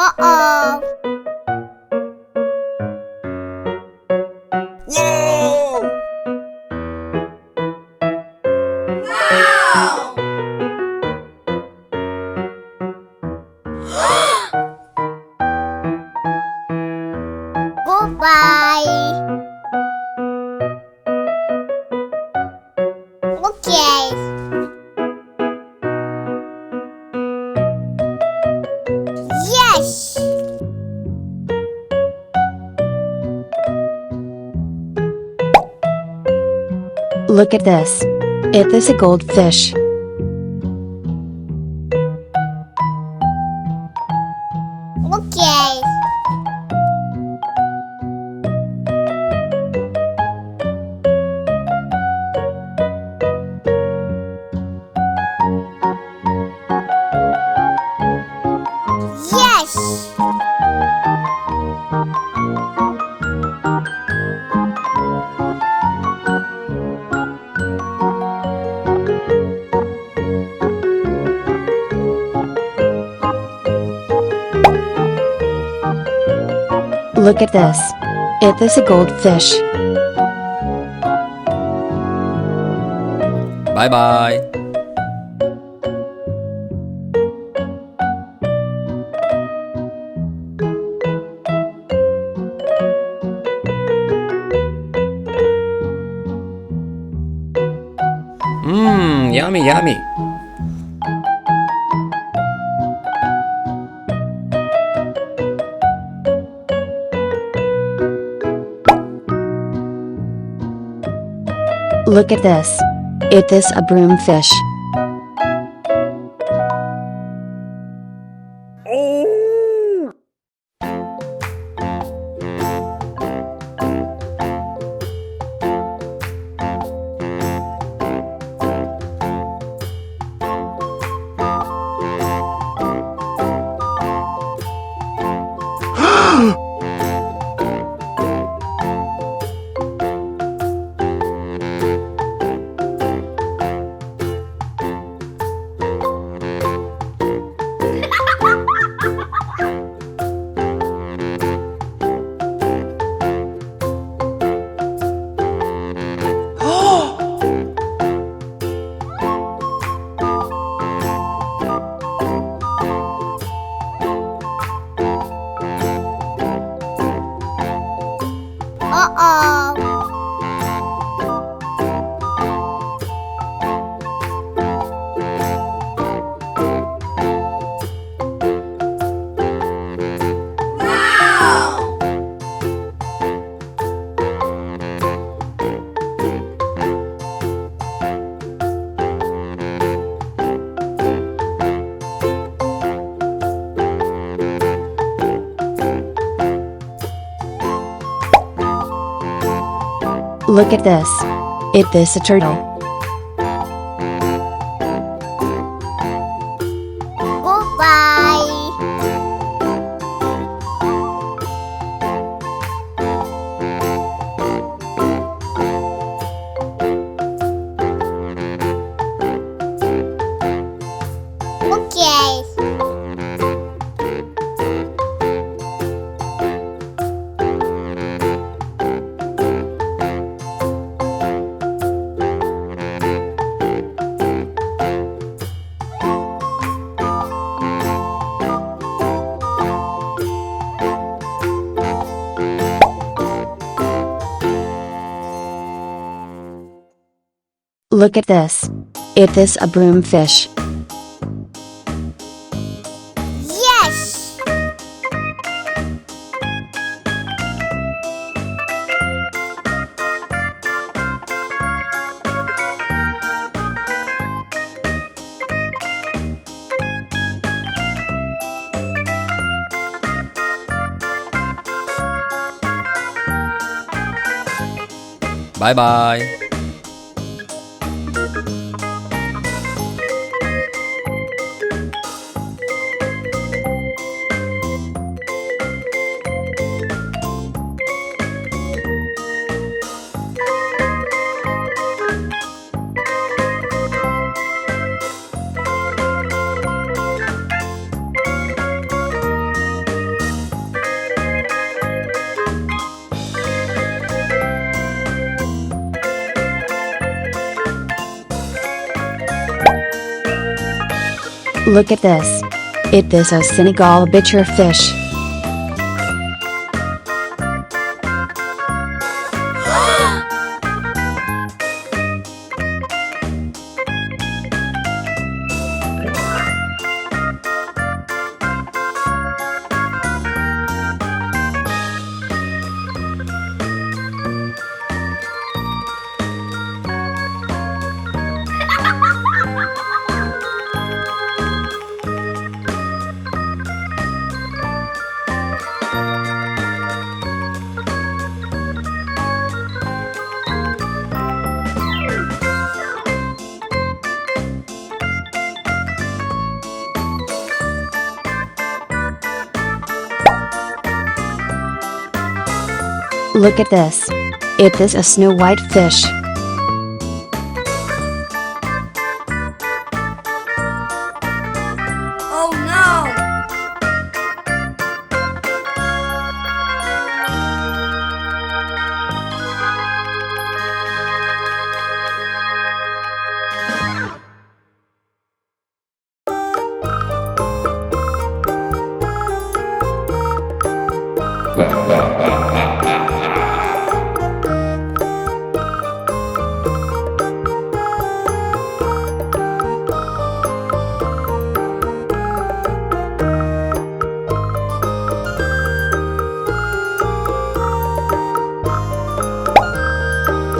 Uh-oh. Whoa! Wow! Goodbye. Okay. Yes. Look at this. It is a goldfish. Okay. Yes. Look at this. It is a goldfish. Bye bye. Yummy, yummy. Look at this. It is a broomfish. Uh-oh. Wow! Look at this. It is a turtle. Goodbye. Okay. Look at this. It is a broomfish. Yes. Bye bye. Look at this. It is a Senegal bichir fish. Look at this. It is a snow white fish. Oh no!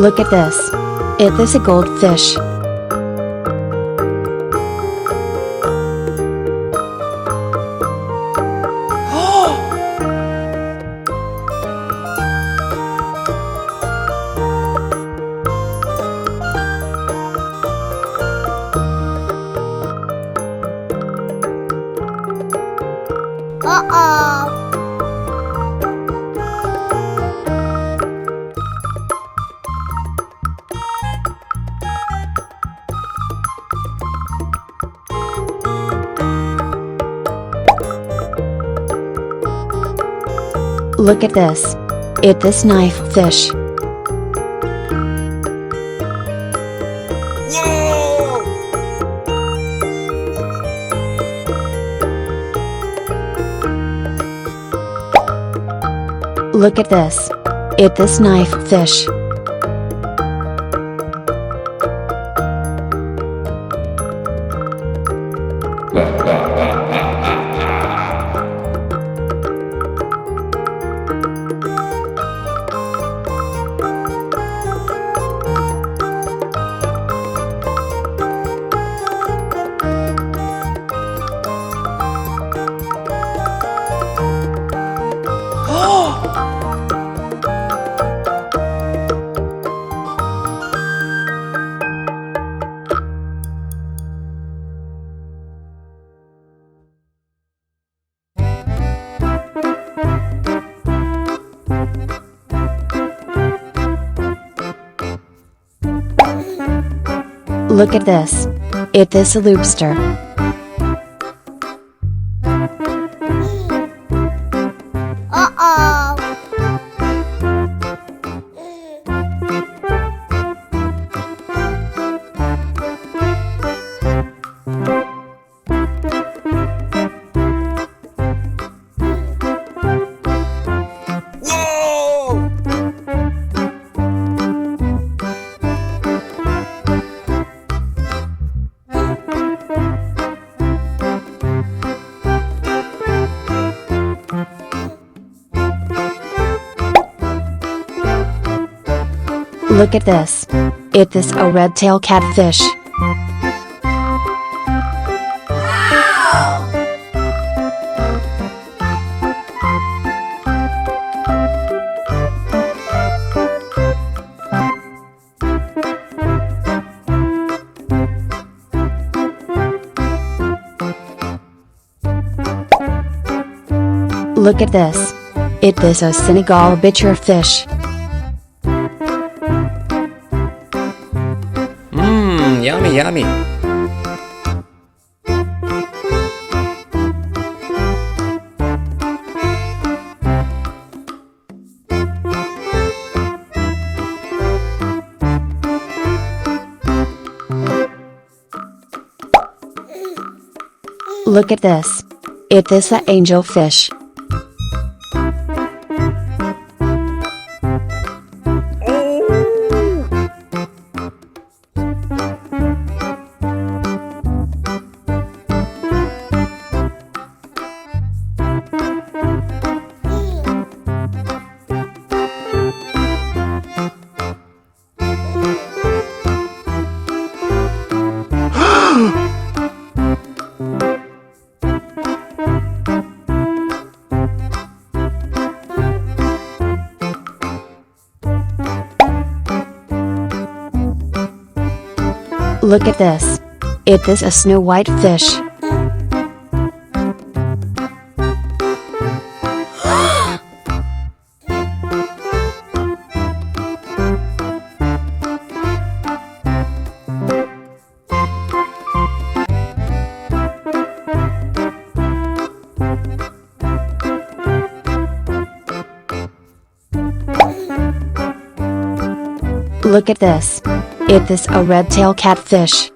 Look at this. It is a goldfish. Uh-oh. Look at this. It is knife fish. Whoa! Look at this. It is knife fish. Look at this. It is a lobster. Uh-oh. Whoa! Look at this. It is a red-tailed catfish. Look at this. It is a Senegal bichir fish. Yummy, yummy. Look at this. It is the angelfish. Look at this. It is a snow white fish. Look at this. It is a red-tailed catfish.